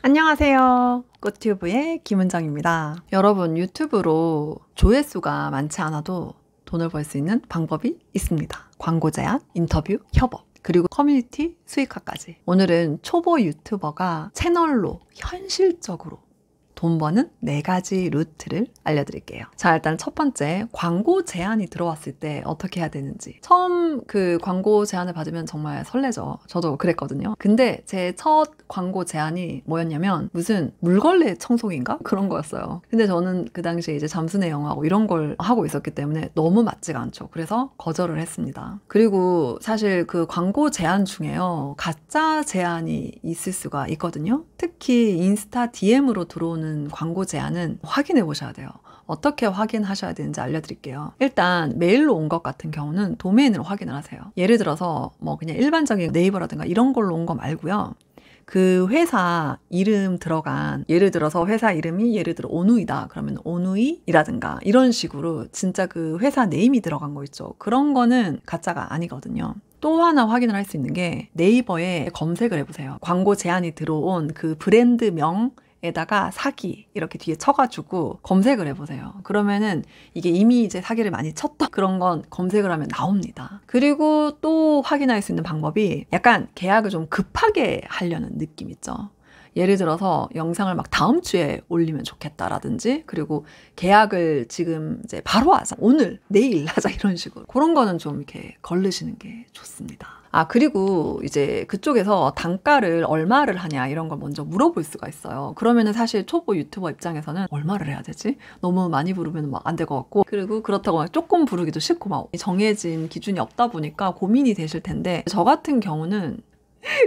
안녕하세요. 꽃튜브의 김은정입니다. 여러분, 유튜브로 조회수가 많지 않아도 돈을 벌 수 있는 방법이 있습니다. 광고 제안, 인터뷰, 협업, 그리고 커뮤니티 수익화까지. 오늘은 초보 유튜버가 채널로 현실적으로 돈 버는 4가지 루트를 알려드릴게요. 자, 일단 첫 번째, 광고 제안이 들어왔을 때 어떻게 해야 되는지. 처음 그 광고 제안을 받으면 정말 설레죠. 저도 그랬거든요. 근데 제 첫 광고 제안이 뭐였냐면 무슨 물걸레 청소기인가? 그런 거였어요. 근데 저는 그 당시에 이제 잠수내 영화고 이런 걸 하고 있었기 때문에 너무 맞지가 않죠. 그래서 거절을 했습니다. 그리고 사실 그 광고 제안 중에요, 가짜 제안이 있을 수가 있거든요. 특히 인스타 DM으로 들어오는 광고 제안은 확인해 보셔야 돼요. 어떻게 확인하셔야 되는지 알려드릴게요. 일단 메일로 온 것 같은 경우는 도메인을 확인을 하세요. 예를 들어서 뭐 그냥 일반적인 네이버라든가 이런 걸로 온 거 말고요. 그 회사 이름 들어간, 예를 들어서 회사 이름이 예를 들어 오누이다 그러면 오누이라든가 이런 식으로 진짜 그 회사 네임이 들어간 거 있죠. 그런 거는 가짜가 아니거든요. 또 하나 확인을 할 수 있는 게 네이버에 검색을 해보세요. 광고 제안이 들어온 그 브랜드명 에다가 사기 이렇게 뒤에 쳐가지고 검색을 해보세요. 그러면은 이게 이미 이제 사기를 많이 쳤던 그런 건 검색을 하면 나옵니다. 그리고 또 확인할 수 있는 방법이 약간 계약을 좀 급하게 하려는 느낌 있죠. 예를 들어서 영상을 막 다음 주에 올리면 좋겠다라든지, 그리고 계약을 지금 이제 바로 하자, 오늘 내일 하자, 이런 식으로 그런 거는 좀 이렇게 걸르시는 게 좋습니다. 그리고 이제 그쪽에서 단가를 얼마를 하냐 이런 걸 먼저 물어볼 수가 있어요. 그러면은 사실 초보 유튜버 입장에서는 얼마를 해야 되지? 너무 많이 부르면 막 안 될 것 같고, 그리고 그렇다고 조금 부르기도 싫고 막 정해진 기준이 없다 보니까 고민이 되실 텐데, 저 같은 경우는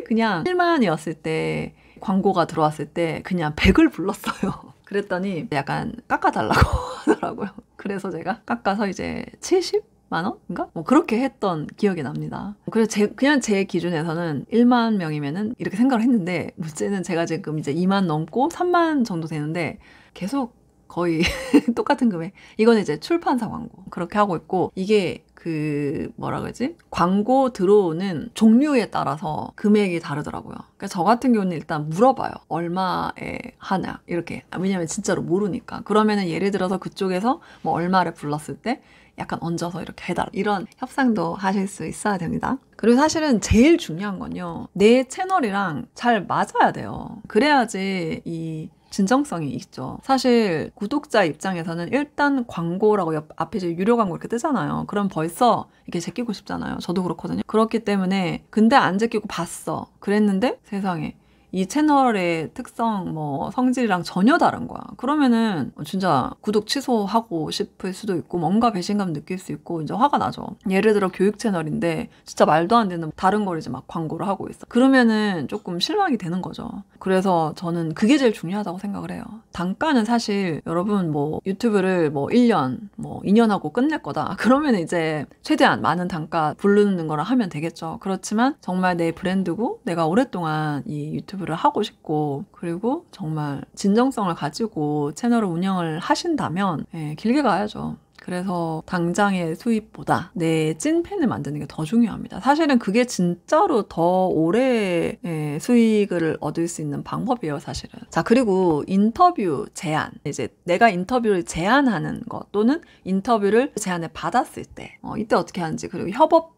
그냥 1만이었을 때, 광고가 들어왔을 때 그냥 100을 불렀어요. 그랬더니 약간 깎아달라고 하더라고요. 그래서 제가 깎아서 이제 70만 원인가? 뭐 그렇게 했던 기억이 납니다. 그래서 그냥 제 기준에서는 1만 명이면은 이렇게 생각을 했는데, 문제는 제가 지금 이제 2만 넘고 3만 정도 되는데 계속 거의 똑같은 금액. 이건 이제 출판사 광고 그렇게 하고 있고, 이게 그 뭐라 그러지? 광고 들어오는 종류에 따라서 금액이 다르더라고요. 그러니까 저 같은 경우는 일단 물어봐요. 얼마에 하냐 이렇게. 왜냐면 진짜로 모르니까. 그러면은 예를 들어서 그쪽에서 뭐 얼마를 불렀을 때 약간 얹어서 이렇게 해달라, 이런 협상도 하실 수 있어야 됩니다. 그리고 사실은 제일 중요한 건요, 내 채널이랑 잘 맞아야 돼요. 그래야지 이 진정성이 있죠. 사실 구독자 입장에서는 일단 광고라고 앞에 이제 유료 광고 이렇게 뜨잖아요. 그럼 벌써 이게 제끼고 싶잖아요. 저도 그렇거든요. 그렇기 때문에, 근데 안 제끼고 봤어. 그랬는데 세상에 이 채널의 특성, 뭐 성질이랑 전혀 다른 거야. 그러면은 진짜 구독 취소하고 싶을 수도 있고, 뭔가 배신감 느낄 수 있고, 이제 화가 나죠. 예를 들어 교육 채널인데 진짜 말도 안 되는 다른 걸 이제 막 광고를 하고 있어. 그러면은 조금 실망이 되는 거죠. 그래서 저는 그게 제일 중요하다고 생각을 해요. 단가는 사실 여러분 뭐 유튜브를 뭐 1년, 뭐 2년 하고 끝낼 거다, 그러면 이제 최대한 많은 단가 부르는 거랑 하면 되겠죠. 그렇지만 정말 내 브랜드고 내가 오랫동안 이 유튜브를 하고 싶고, 그리고 정말 진정성을 가지고 채널을 운영을 하신다면 길게 가야죠. 그래서 당장의 수입보다 내 찐팬을 만드는 게 더 중요합니다. 사실은 그게 진짜로 더 오래 수익을 얻을 수 있는 방법이에요, 사실은. 자, 그리고 인터뷰 제안. 이제 내가 인터뷰를 제안하는 것, 또는 인터뷰를 제안을 받았을 때 이때 어떻게 하는지, 그리고 협업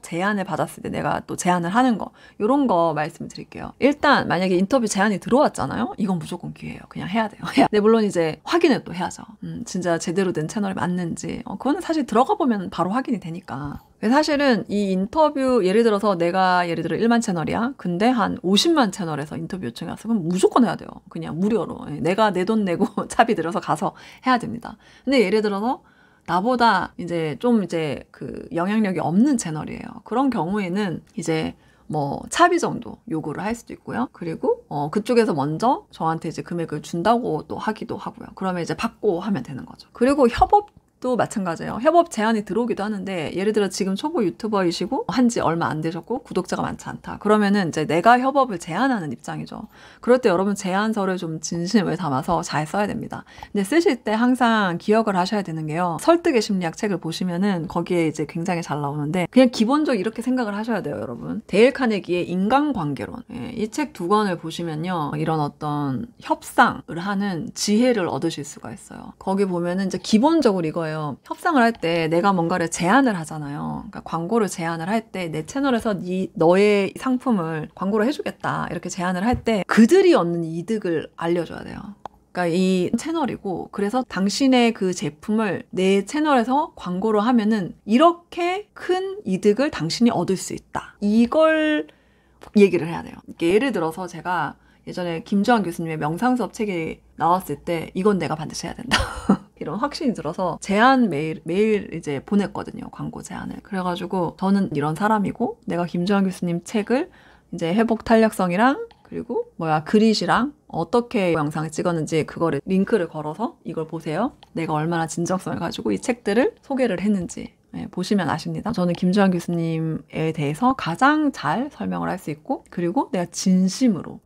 제안을 받았을 때 내가 또 제안을 하는 거, 이런 거 말씀드릴게요. 일단 만약에 인터뷰 제안이 들어왔잖아요. 이건 무조건 기회예요. 그냥 해야 돼요. 네, 물론 이제 확인을 또 해야죠. 진짜 제대로 된 채널이 맞는지. 그거는 사실 들어가 보면 바로 확인이 되니까. 사실은 이 인터뷰, 예를 들어서 내가 예를 들어 1만 채널이야. 근데 한 50만 채널에서 인터뷰 요청이 왔어. 그럼 무조건 해야 돼요. 그냥 무료로. 내가 내 돈 내고 차비 들여서 가서 해야 됩니다. 근데 예를 들어서 나보다 이제 좀 이제 그 영향력이 없는 채널이에요. 그런 경우에는 이제 뭐 차비 정도 요구를 할 수도 있고요. 그리고 그쪽에서 먼저 저한테 이제 금액을 준다고 또 하기도 하고요. 그러면 이제 받고 하면 되는 거죠. 그리고 협업 협업도 마찬가지예요. 협업 제안이 들어오기도 하는데 예를 들어 지금 초보 유튜버이시고 한지 얼마 안 되셨고 구독자가 많지 않다. 그러면은 이제 내가 협업을 제안하는 입장이죠. 그럴 때 여러분 제안서를 좀 진심을 담아서 잘 써야 됩니다. 근데 쓰실 때 항상 기억을 하셔야 되는 게요. 설득의 심리학 책을 보시면은 거기에 이제 굉장히 잘 나오는데 그냥 기본적으로 이렇게 생각을 하셔야 돼요, 여러분. 데일 카네기의 인간관계론. 이 책 두 권을 보시면요. 이런 어떤 협상을 하는 지혜를 얻으실 수가 있어요. 거기 보면은 이제 기본적으로 이거예요. 협상을 할 때 내가 뭔가를 제안을 하잖아요. 그러니까 광고를 제안을 할 때 내 채널에서 너의 상품을 광고를 해주겠다. 이렇게 제안을 할 때 그들이 얻는 이득을 알려줘야 돼요. 그러니까 이 채널이고 그래서 당신의 그 제품을 내 채널에서 광고를 하면은 이렇게 큰 이득을 당신이 얻을 수 있다. 이걸 얘기를 해야 돼요. 예를 들어서 제가 예전에 김주환 교수님의 명상수업 책이 나왔을 때 이건 내가 반드시 해야 된다. 이런 확신이 들어서 제안 매일 이제 보냈거든요. 광고 제안을. 그래가지고 저는 이런 사람이고 내가 김주환 교수님 책을 이제 회복 탄력성이랑 그리고 그릿이랑 어떻게 영상을 찍었는지 그거를 링크를 걸어서 이걸 보세요. 내가 얼마나 진정성을 가지고 이 책들을 소개를 했는지 보시면 아십니다. 저는 김주환 교수님에 대해서 가장 잘 설명을 할 수 있고 그리고 내가 진심으로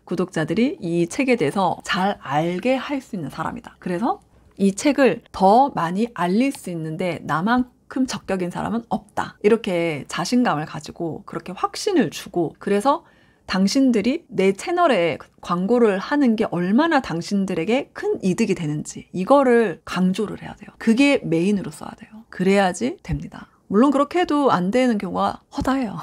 구독자들이 이 책에 대해서 잘 알게 할 수 있는 사람이다. 그래서 이 책을 더 많이 알릴 수 있는데 나만큼 적격인 사람은 없다. 이렇게 자신감을 가지고 그렇게 확신을 주고 그래서 당신들이 내 채널에 광고를 하는 게 얼마나 당신들에게 큰 이득이 되는지 이거를 강조를 해야 돼요. 그게 메인으로 써야 돼요. 그래야지 됩니다. 물론 그렇게 해도 안 되는 경우가 허다해요.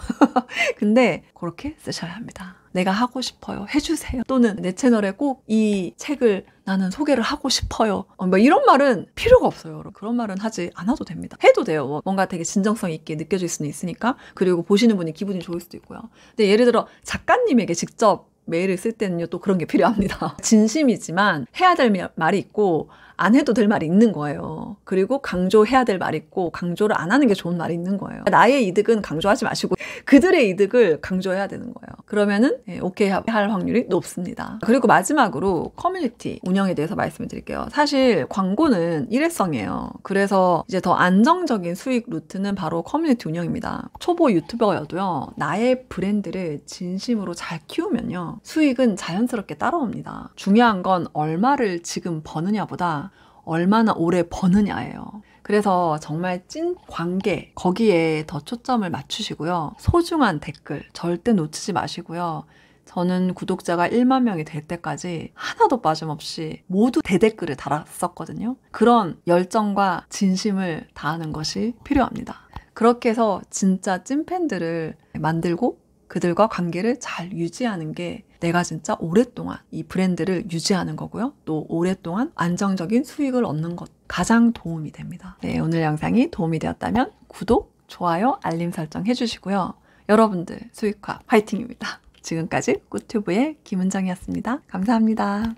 근데 그렇게 쓰셔야 합니다. 내가 하고 싶어요. 해주세요. 또는 내 채널에 꼭 이 책을 나는 소개를 하고 싶어요. 이런 말은 필요가 없어요. 그런 말은 하지 않아도 됩니다. 해도 돼요. 뭔가 되게 진정성 있게 느껴질 수는 있으니까. 그리고 보시는 분이 기분이 좋을 수도 있고요. 근데 예를 들어 작가님에게 직접 메일을 쓸 때는요, 또 그런 게 필요합니다. 진심이지만 해야 될 말이 있고 안 해도 될 말이 있는 거예요. 그리고 강조해야 될 말이 있고 강조를 안 하는 게 좋은 말이 있는 거예요. 나의 이득은 강조하지 마시고 그들의 이득을 강조해야 되는 거예요. 그러면은 오케이 할 확률이 높습니다. 그리고 마지막으로 커뮤니티 운영에 대해서 말씀을 드릴게요. 사실 광고는 일회성이에요. 그래서 이제 더 안정적인 수익 루트는 바로 커뮤니티 운영입니다. 초보 유튜버여도요. 나의 브랜드를 진심으로 잘 키우면요. 수익은 자연스럽게 따라옵니다. 중요한 건 얼마를 지금 버느냐보다 얼마나 오래 버느냐예요. 그래서 정말 찐 관계 거기에 더 초점을 맞추시고요. 소중한 댓글 절대 놓치지 마시고요. 저는 구독자가 1만 명이 될 때까지 하나도 빠짐없이 모두 대댓글을 달았었거든요. 그런 열정과 진심을 다하는 것이 필요합니다. 그렇게 해서 진짜 찐팬들을 만들고 그들과 관계를 잘 유지하는 게 내가 진짜 오랫동안 이 브랜드를 유지하는 거고요. 또 오랫동안 안정적인 수익을 얻는 것 가장 도움이 됩니다. 네, 오늘 영상이 도움이 되었다면 구독, 좋아요, 알림 설정 해주시고요. 여러분들 수익화 화이팅입니다. 지금까지 꿀튜브의 김은정이었습니다. 감사합니다.